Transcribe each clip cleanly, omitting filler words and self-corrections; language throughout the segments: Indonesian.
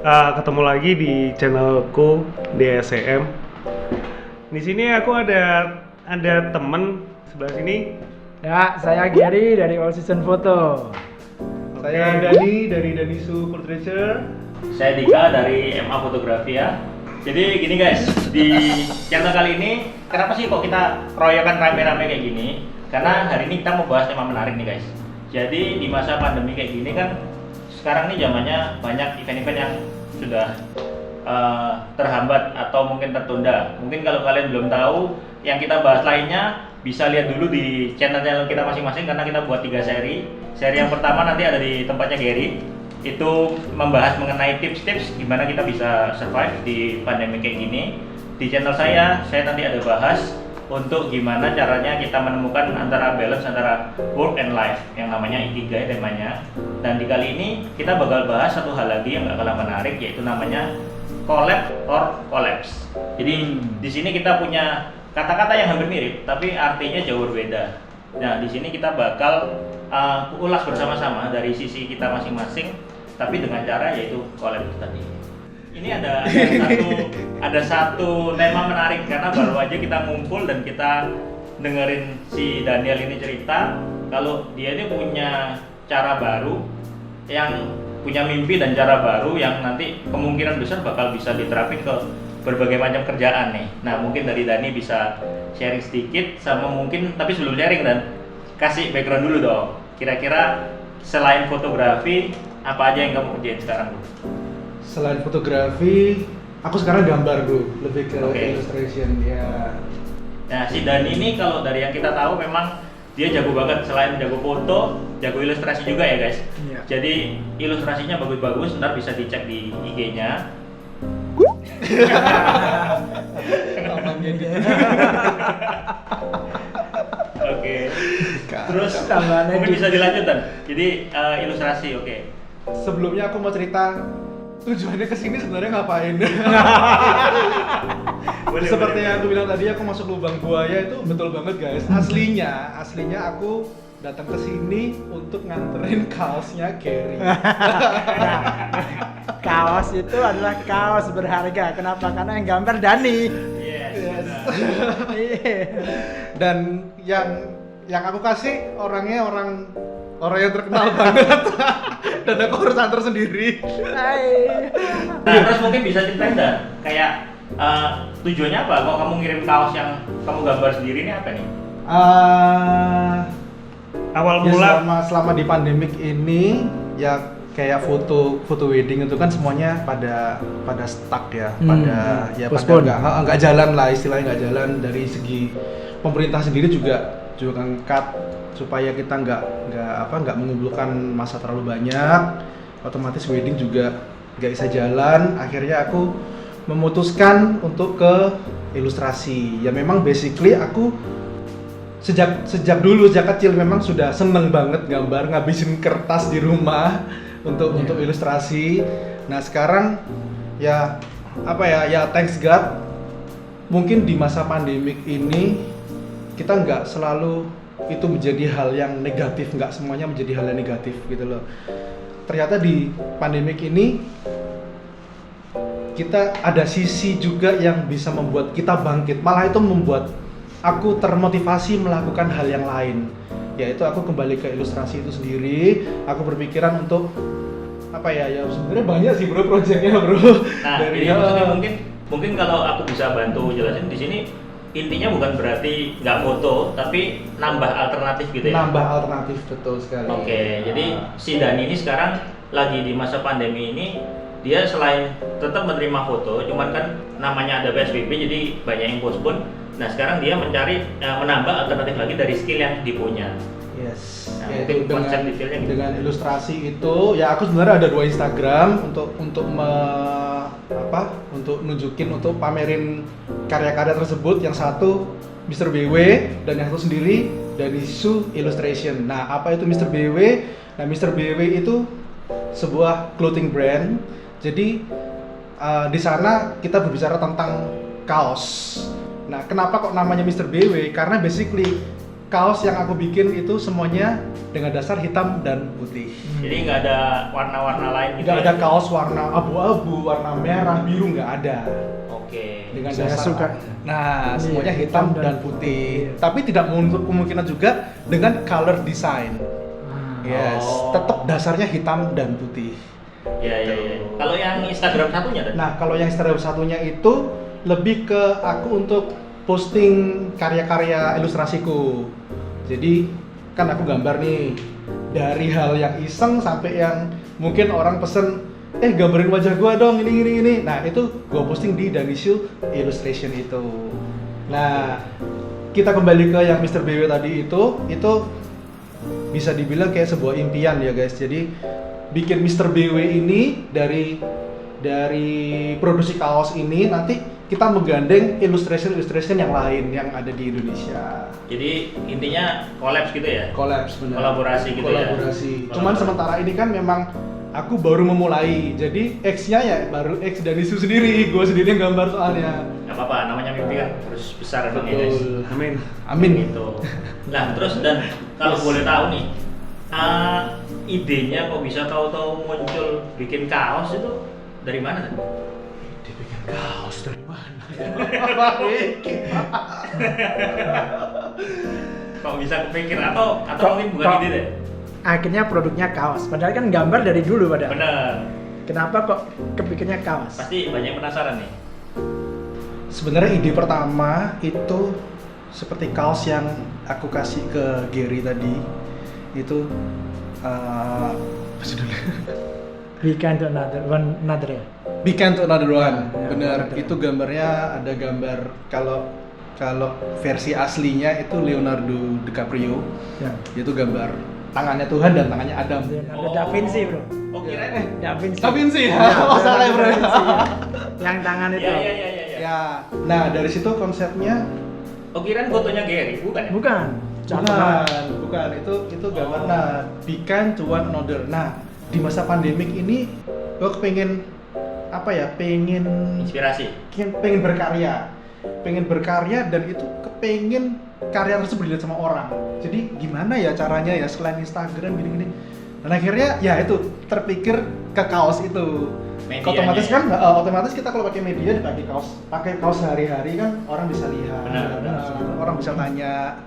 ketemu lagi di channelku DSCM. Di sini aku ada temen sebelah sini. Ya, saya Gary dari All Season Photo. Saya Dani dari Danisu Portraiture. Saya Dika dari MA Fotografi ya. Jadi gini guys, di channel kali ini kenapa sih kok kita keroyokan rame-rame kayak gini? Karena hari ini kita mau bahas tema menarik nih guys. Jadi di masa pandemi kayak gini kan sekarang nih zamannya banyak event-event yang sudah terhambat atau mungkin tertunda. Mungkin kalau kalian belum tahu yang kita bahas lainnya bisa lihat dulu di channel kita masing-masing karena kita buat 3 seri. Seri yang pertama nanti ada di tempatnya Gary. Itu membahas mengenai tips-tips gimana kita bisa survive di pandemi kayak gini. Di channel saya nanti ada bahas untuk gimana caranya kita menemukan antara balance antara work and life yang namanya ikigai temanya. Dan di kali ini kita bakal bahas satu hal lagi yang gak kalah menarik, yaitu namanya collab or collapse. Jadi di sini kita punya kata-kata yang hampir mirip tapi artinya jauh berbeda. Nah, di sini kita bakal ulas bersama-sama dari sisi kita masing-masing, tapi dengan cara yaitu collab itu tadi. Ini ada satu tema menarik karena baru aja kita ngumpul dan kita dengerin si Daniel ini cerita kalau dia ini punya cara baru, yang punya mimpi dan cara baru yang nanti kemungkinan besar bakal bisa diterapin ke berbagai macam kerjaan nih. Nah, mungkin dari Dani bisa sharing sedikit sama mungkin, tapi sebelum sharing dan kasih background dulu dong. Kira-kira selain fotografi apa aja yang kamu kerjain sekarang, Bu? Selain fotografi, aku sekarang gambar bro, lebih ke illustration ya. Nah, si Dani ini kalau dari yang kita tahu memang dia jago banget, selain jago foto, jago ilustrasi juga ya guys. Iya. Jadi ilustrasinya bagus-bagus, ntar bisa dicek di IG-nya. Oke. Terus mungkin bisa dilanjutkan. Jadi ilustrasi, oke. Sebelumnya aku mau cerita tujuannya kesini sebenarnya ngapain. Seperti yang aku bilang tadi, aku masuk lubang buaya itu betul banget guys. Aslinya aku datang ke sini untuk nganterin kaosnya Gary. Kaos itu adalah kaos berharga. Kenapa? Karena yang gambar Dani. Yes. Dan yang aku kasih orangnya orang yang terkenal banget. Dan aku harus antar sendiri. Nah, terus mungkin bisa ceritain dah, kayak tujuannya apa? Kok kamu ngirim kaos yang kamu gambar sendiri ini apa nih? Awal Ya, mula selama di pandemik ini ya kayak foto wedding itu kan semuanya pada stuck ya, pada nggak jalan lah, istilahnya nggak jalan. Dari segi pemerintah sendiri juga ngangkat supaya kita nggak mengumpulkan masa terlalu banyak, otomatis wedding juga nggak bisa jalan. Akhirnya aku memutuskan untuk ke ilustrasi. Ya memang basically aku sejak kecil memang sudah seneng banget gambar, ngabisin kertas di rumah untuk ilustrasi. Nah sekarang ya thanks God, mungkin di masa pandemik ini kita nggak selalu itu menjadi hal yang negatif, nggak semuanya menjadi hal yang negatif gitu loh. Ternyata di pandemik ini kita ada sisi juga yang bisa membuat kita bangkit, malah itu membuat aku termotivasi melakukan hal yang lain, yaitu aku kembali ke ilustrasi itu sendiri. Aku berpikiran untuk ya sebenarnya banyak sih bro proyeknya bro. Nah, dari maksudnya mungkin kalau aku bisa bantu jelasin di sini, intinya bukan berarti nggak foto, tapi nambah alternatif gitu ya? Nambah alternatif, betul sekali. Oke, jadi si Dani ini sekarang lagi di masa pandemi ini, dia selain tetap menerima foto, cuman kan namanya ada PSBB jadi banyak yang postpone. Nah sekarang dia mencari menambah alternatif lagi dari skill yang dipunya. Yes. Nah, Yaitu konsep detailnya gitu. dengan ilustrasi itu ya, aku sebenarnya ada 2 Instagram untuk nunjukin, untuk pamerin karya-karya tersebut. Yang satu Mr. BW dan yang satu sendiri Danisu Illustration. Nah, apa itu Mr. BW? Nah, Mr. BW itu sebuah clothing brand. Jadi di sana kita berbicara tentang kaos. Nah, kenapa kok namanya Mr. BW? Karena basically kaos yang aku bikin itu semuanya dengan dasar hitam dan putih. Jadi nggak ada warna-warna lain gitu. Nggak ya? ada kaos warna abu-abu, warna merah, biru nggak ada. Oke. Dengan Saya dasar. suka. Nah, Iya, semuanya hitam dan putih. Iya. Tapi tidak menutup kemungkinan juga dengan color design. Yes, Oh. tetap dasarnya hitam dan putih. Ya ya ya. Kalau yang Instagram satunya tadi? Nah, kalau yang Instagram satunya itu lebih ke aku untuk posting karya-karya ilustrasiku. Jadi kan aku gambar nih dari hal yang iseng sampai yang mungkin orang pesen gambarin wajah gua dong ini. Nah, itu gua posting di Danishu Illustration itu. Nah, kita kembali ke yang Mr. BW tadi itu bisa dibilang kayak sebuah impian ya guys. Jadi bikin Mr. BW ini dari produksi kaos ini nanti kita menggandeng illustration yang lain yang ada di Indonesia. Jadi intinya collabs gitu ya? Collabs benar. Kolaborasi gitu ya? Kolaborasi. Cuman Kolaborasi. sementara ini kan memang aku baru memulai. Jadi X-nya ya baru X dan isu sendiri. Gue sendiri yang gambar soalnya. Gak apa-apa, namanya mimpi kan harus besar emang ya guys. Betul. Amin. Amin. Gitu. Nah terus dan kalau boleh tahu nih, idenya kok bisa tahu-tahu muncul bikin kaos itu dari mana kan? Dibikin kaos dari mana ya? Kok bisa kepikir atau mungkin bukan Kok- ide deh? Akhirnya produknya kaos. Padahal kan gambar dari dulu padahal. Bener. Kenapa kok kepikirnya kaos? Pasti banyak yang penasaran nih. Sebenarnya ide pertama itu seperti kaos yang aku kasih ke Gary tadi. Itu apa sih dulu? We can do another ya. Be kind to another one. Ya, Bener, another. itu gambarnya ada gambar kalau versi aslinya itu Leonardo DiCaprio. Ya. Itu gambar tangannya Tuhan dan tangannya Adam. Leonardo da Vinci bro. Oh kirain. Da Vinci. Da Vinci ya? Ya, Oh, salah ya, bro. Da Vinci, ya. Yang tangan itu. Ya. Ya, nah dari situ konsepnya Oh kirain fotonya Gary, bukan ya? Bukan. Jangan. bukan itu gambar. Nah, be kind to one another. Nah, di masa pandemik ini gue pengen apa ya? Pengen Inspirasi. pengen berkarya dan itu kepengen karya tersebut dilihat sama orang. Jadi gimana ya caranya ya selain Instagram gini-gini. Dan akhirnya ya itu terpikir ke kaos itu. Medianya Otomatis ya? kan otomatis kita kalau pakai media pakai kaos sehari-hari kan orang bisa lihat, Benar. orang bisa tanya.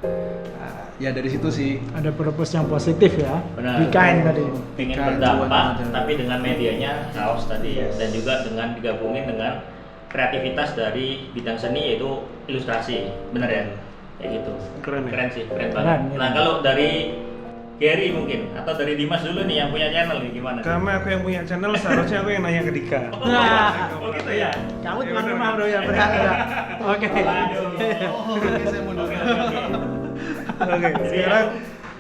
Nah, ya dari situ sih. Ada purpose yang positif ya. Benar. Be kind tadi. Pengen Bukan, berdampak, bukan. tapi dengan medianya kaos tadi ya, dan juga dengan digabungin dengan kreativitas dari bidang seni yaitu ilustrasi, bener ya? Kayak gitu. Keren ya? Keren sih, keren banget. Keren, Nah keren. kalau dari Gary mungkin atau dari Dimas dulu nih yang punya channel nih gimana? Karena aku yang punya channel, seharusnya aku yang nanya ke Dika. Oh gitu ya. Kamu Ya, tuan bener, rumah bener. bro ya benar ya. Oke. Waduh. Oh, oke, saya mundur. Oke, sekarang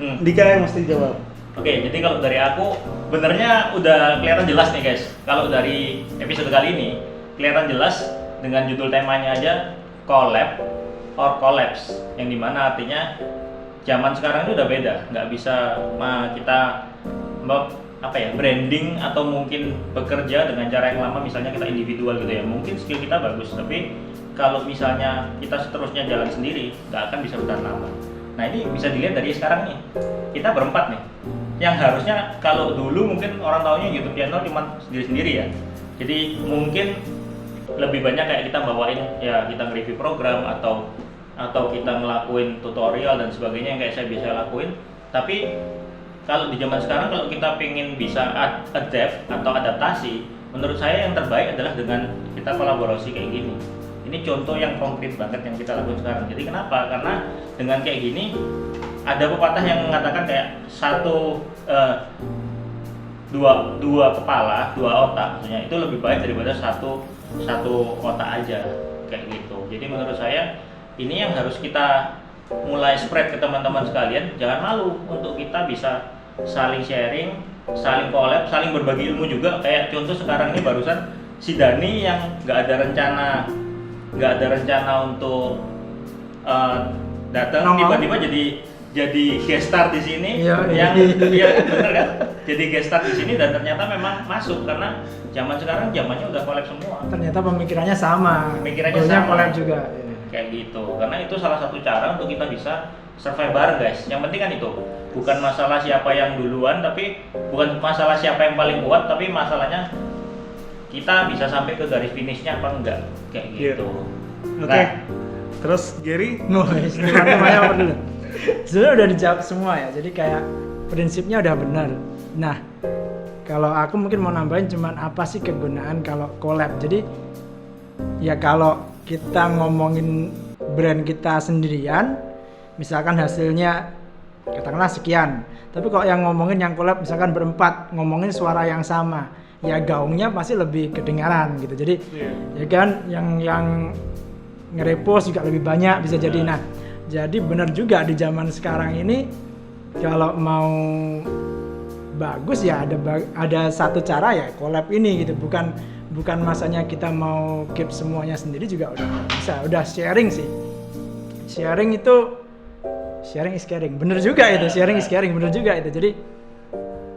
Hmm. Dika yang mesti jawab. Oke, jadi kalau dari aku benernya udah kelihatan jelas nih guys. Kalau dari episode kali ini kelihatan jelas dengan judul temanya aja collab or collapse, yang dimana artinya zaman sekarang ini udah beda, nggak bisa kita branding atau mungkin bekerja dengan cara yang lama, misalnya kita individual gitu ya. Mungkin skill kita bagus, tapi kalau misalnya kita seterusnya jalan sendiri, nggak akan bisa bertahan lama. Nah ini bisa dilihat dari sekarang nih, kita berempat nih, yang harusnya kalau dulu mungkin orang taunya YouTube channel cuma sendiri-sendiri ya. Jadi mungkin lebih banyak kayak kita bawain ya, kita nge-review program atau kita ngelakuin tutorial dan sebagainya yang kayak saya bisa lakuin. Tapi kalau di zaman sekarang kalau kita pengen bisa adapt atau adaptasi, menurut saya yang terbaik adalah dengan kita kolaborasi kayak gini. Ini contoh yang konkret banget yang kita lakukan sekarang. Jadi kenapa? Karena dengan kayak gini ada pepatah yang mengatakan kayak dua kepala, dua otak, maksudnya itu lebih baik daripada satu otak aja kayak gitu. Jadi menurut saya ini yang harus kita mulai spread ke teman-teman sekalian. Jangan malu untuk kita bisa saling sharing, saling collab, saling berbagi ilmu juga. Kayak contoh sekarang ini barusan si Dani yang nggak ada rencana untuk datang, Nongol. tiba-tiba jadi guest star di sini. Iya, yang iya. iya bener kan? Jadi guest star di sini dan ternyata memang masuk karena zaman sekarang zamannya udah collab semua. Ternyata pemikirannya sama. Pemikirannya Goalnya sama. collab juga. Kayak gitu. Karena itu salah satu cara untuk kita bisa survive bareng guys. Yang penting kan itu bukan masalah siapa yang duluan, tapi bukan masalah siapa yang paling kuat, tapi masalahnya kita bisa sampai ke garis finishnya apa enggak, kayak gitu. Oke. Terus Gary? Namanya apa dulu? Sebenarnya udah dijawab semua ya. Jadi kayak prinsipnya udah benar. Nah, kalau aku mungkin mau nambahin cuman apa sih kegunaan kalau collab. Jadi ya kalau kita ngomongin brand kita sendirian, misalkan hasilnya katakanlah sekian. Tapi kalau yang ngomongin yang collab misalkan berempat ngomongin suara yang sama, ya gaungnya pasti lebih kedengaran gitu. Jadi ya kan yang nge-repost juga lebih banyak bisa jadi. Nah, jadi benar juga di zaman sekarang ini kalau mau bagus ya ada satu cara ya collab ini gitu. Bukan masanya kita mau keep semuanya sendiri juga udah bisa. Udah sharing sih. Sharing is caring. Bener juga itu, sharing is caring. Bener juga itu. Jadi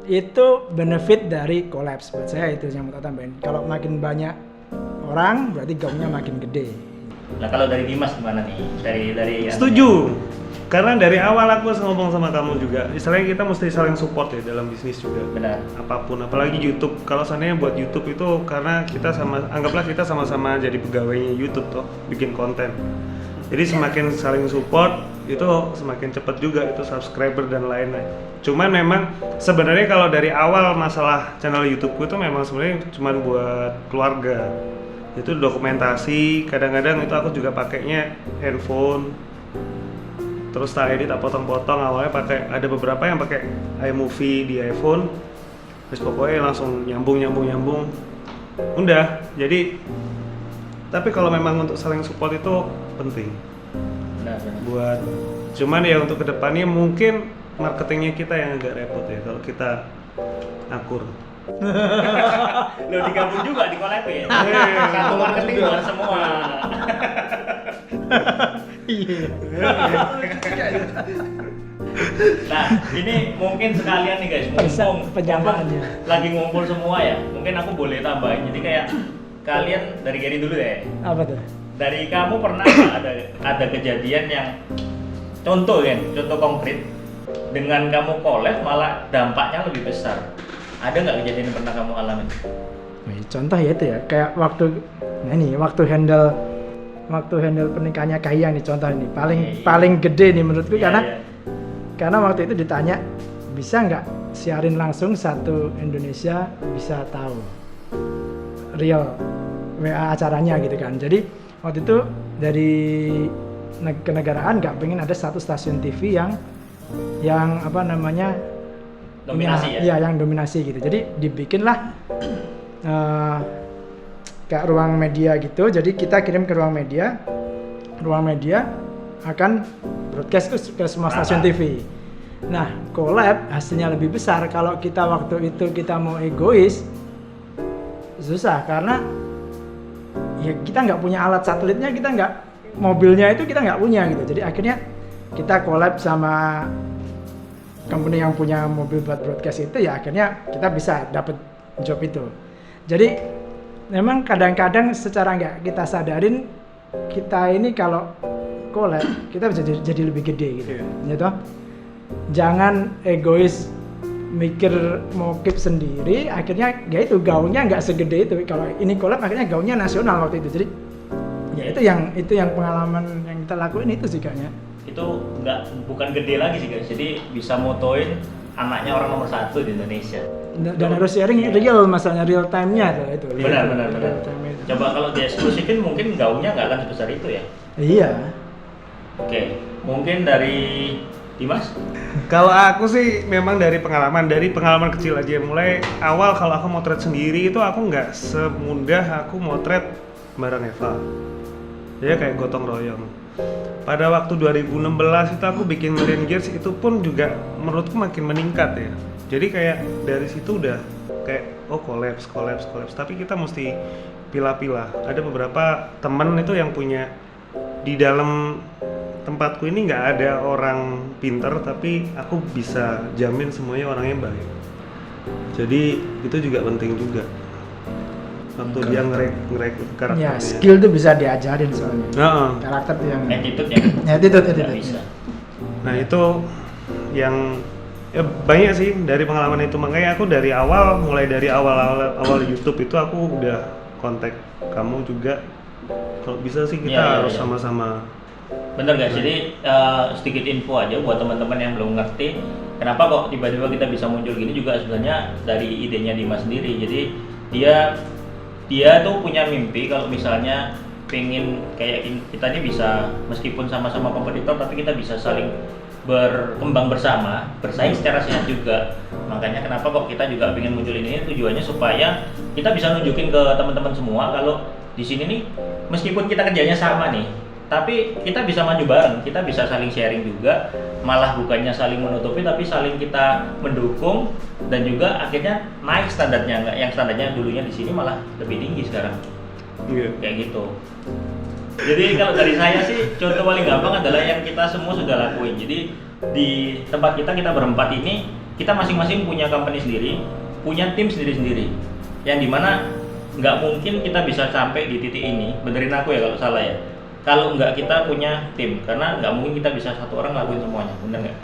itu benefit dari collabs buat saya itu yang mau tambahin. Kalau makin banyak orang berarti gaungnya makin gede. Nah kalau dari Dimas gimana nih? Dari Setuju. Karena dari awal aku ngomong sama kamu juga, istilahnya kita mesti saling support ya dalam bisnis juga. Benar. Apapun, apalagi YouTube. Kalau seandainya buat YouTube itu karena kita anggaplah kita sama-sama jadi pegawainya YouTube toh, bikin konten. Jadi semakin saling support itu semakin cepat juga itu subscriber dan lain-lain. Cuman memang sebenarnya kalau dari awal masalah channel YouTubeku itu memang sebenarnya cuma buat keluarga. Itu dokumentasi, kadang-kadang itu aku juga pakainya handphone. Terus tak edit, tak potong-potong, awalnya pakai ada beberapa yang pakai iMovie di iPhone. Terus pokoknya langsung nyambung. Udah, jadi tapi kalau memang untuk saling support itu penting. Benar. Buat cuman ya untuk kedepannya mungkin marketingnya kita yang agak repot ya kalau kita akur. Lo digabung juga di collab ya? Satu marketing buat semua. Nah, ini mungkin sekalian nih guys, mumpung lagi ngumpul semua ya. Mungkin aku boleh tambahin. Jadi kayak kalian dari Gary dulu ya. Apa tuh? Dari kamu pernah nggak ada kejadian yang contoh konkret dengan kamu collab malah dampaknya lebih besar? Ada nggak kejadian yang pernah kamu alami? Contoh ya itu ya, kayak waktu handle pernikahannya Kahiyang nih contoh ini paling gede nih menurutku karena waktu itu ditanya bisa nggak siarin langsung satu Indonesia bisa tahu real WA acaranya gitu kan. Jadi waktu itu dari kenegaraan nggak pengen ada satu stasiun TV yang apa namanya dominasi yang dominasi gitu. Jadi dibikinlah kayak ruang media gitu. Jadi kita kirim ke ruang media akan broadcast ke semua stasiun TV. Nah, collab hasilnya lebih besar. Kalau kita waktu itu kita mau egois susah karena ya kita nggak punya alat satelitnya, mobilnya itu kita nggak punya gitu. Jadi akhirnya kita collab sama company yang punya mobil buat broadcast itu, ya akhirnya kita bisa dapat job itu. Jadi memang kadang-kadang secara nggak kita sadarin kita ini kalau collab kita bisa jadi lebih gede gitu. Gitu. Jangan egois mikir mau keep sendiri, akhirnya ya itu gaungnya nggak segede itu. Kalau ini collab akhirnya gaungnya nasional waktu itu. Jadi ya itu yang pengalaman yang kita lakuin itu sih kayaknya. Itu bukan gede lagi sih guys, jadi bisa motoin anaknya orang nomor 1 di Indonesia dan harus sharing real, masalahnya real time-nya itu. Benar. Coba kalau dieksklusifin mungkin gaungnya nggak akan sebesar itu ya. Iya. Oke, mungkin dari Dimas? Kalau aku sih memang dari pengalaman kecil aja. Mulai awal kalau aku motret sendiri itu aku nggak semudah aku motret bareng Eva. Jadi kayak gotong royong. Pada waktu 2016 itu aku bikin Million Gears, itu pun juga menurutku makin meningkat ya. Jadi kayak dari situ udah kayak collapse. Tapi kita mesti pilah-pilah. Ada beberapa temen itu yang punya di dalam tempatku ini nggak ada orang pinter, tapi aku bisa jamin semuanya orangnya baik. Jadi itu juga penting juga. Waktu dia ngerekrut karakternya. Ya, skill tuh bisa diajarin soalnya. Karakter tuh yang attitude ya. Attitude. Bisa. Nah itu yang ya banyak sih dari pengalaman itu, makanya aku dari awal, mulai dari awal YouTube itu aku udah kontak kamu juga, kalau bisa sih kita Iya, iya, harus iya. sama-sama. Bener guys, jadi sedikit info aja buat teman-teman yang belum ngerti kenapa kok tiba-tiba kita bisa muncul gini, juga sebenarnya dari idenya Dimas sendiri. Jadi dia tuh punya mimpi kalau misalnya pengen kayak kita ini bisa, meskipun sama-sama kompetitor tapi kita bisa saling berkembang bersama, bersaing secara sehat juga. Makanya kenapa kok kita juga pengen muncul ini, tujuannya supaya kita bisa nunjukin ke teman-teman semua kalau di sini nih meskipun kita kerjanya sama nih, tapi kita bisa maju bareng, kita bisa saling sharing juga, malah bukannya saling menutupi tapi saling kita mendukung, dan juga akhirnya naik standarnya, nggak yang standarnya dulunya di sini malah lebih tinggi sekarang. Iya. Kayak gitu. Jadi kalau dari saya sih contoh paling gampang adalah yang kita semua sudah lakuin. Jadi di tempat kita berempat ini, kita masing-masing punya company sendiri, punya tim sendiri-sendiri, yang dimana nggak mungkin kita bisa sampai di titik ini, benerin aku ya kalau salah ya, kalau nggak kita punya tim, karena nggak mungkin kita bisa satu orang lakuin semuanya, bener nggak?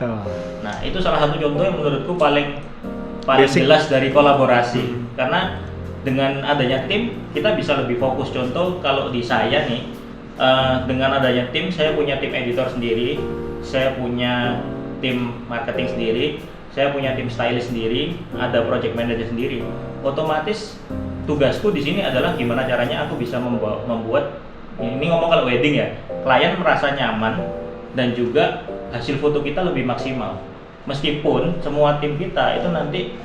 Nah itu salah satu contoh yang menurutku paling Basic. jelas dari kolaborasi. Karena dengan adanya tim kita bisa lebih fokus. Contoh kalau di saya nih, dengan adanya tim, saya punya tim editor sendiri, saya punya tim marketing sendiri, saya punya tim stylist sendiri, ada project manager sendiri. Otomatis tugasku di sini adalah gimana caranya aku bisa membuat ini, ngomong kalau wedding ya, klien merasa nyaman dan juga hasil foto kita lebih maksimal. Meskipun semua tim kita itu nanti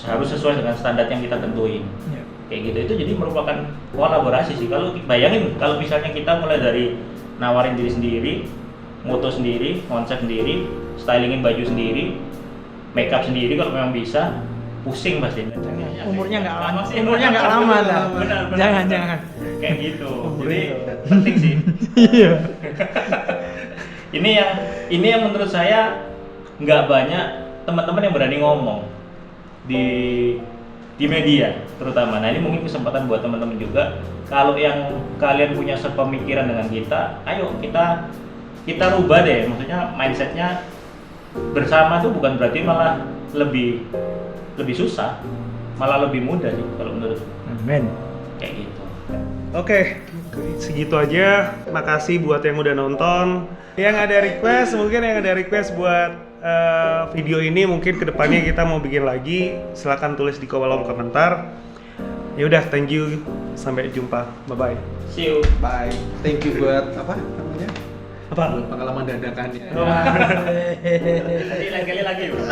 harus sesuai dengan standar yang kita tentuin. Ya. Kayak gitu, itu jadi merupakan kolaborasi sih. Kalau bayangin kalau misalnya kita mulai dari nawarin diri sendiri, moto sendiri, konsep sendiri, stylingin baju sendiri, makeup sendiri kalau memang bisa, pusing pasti. Umurnya nggak lama, sih. umurnya nggak lama dah. Benar, benar. Jangan. Kayak gitu. Jadi Umurnya. penting sih. Iya. Ini yang menurut saya nggak banyak teman-teman yang berani ngomong di media terutama. Nah ini mungkin kesempatan buat teman-teman juga, kalau yang kalian punya sepemikiran dengan kita, ayo kita rubah deh, maksudnya mindsetnya bersama tuh bukan berarti malah lebih susah, malah lebih mudah sih kalau menurut Amin. kayak gitu. Oke, segitu aja. Makasih buat yang udah nonton. Yang ada request buat video ini, mungkin kedepannya kita mau bikin lagi, silahkan tulis di kolom komentar. Ya udah, thank you. Sampai jumpa. Bye bye. See you. Bye. Thank you buat apa namanya? Apa? Buat pengalaman dadakannya. Jadi lain kali lagi bro.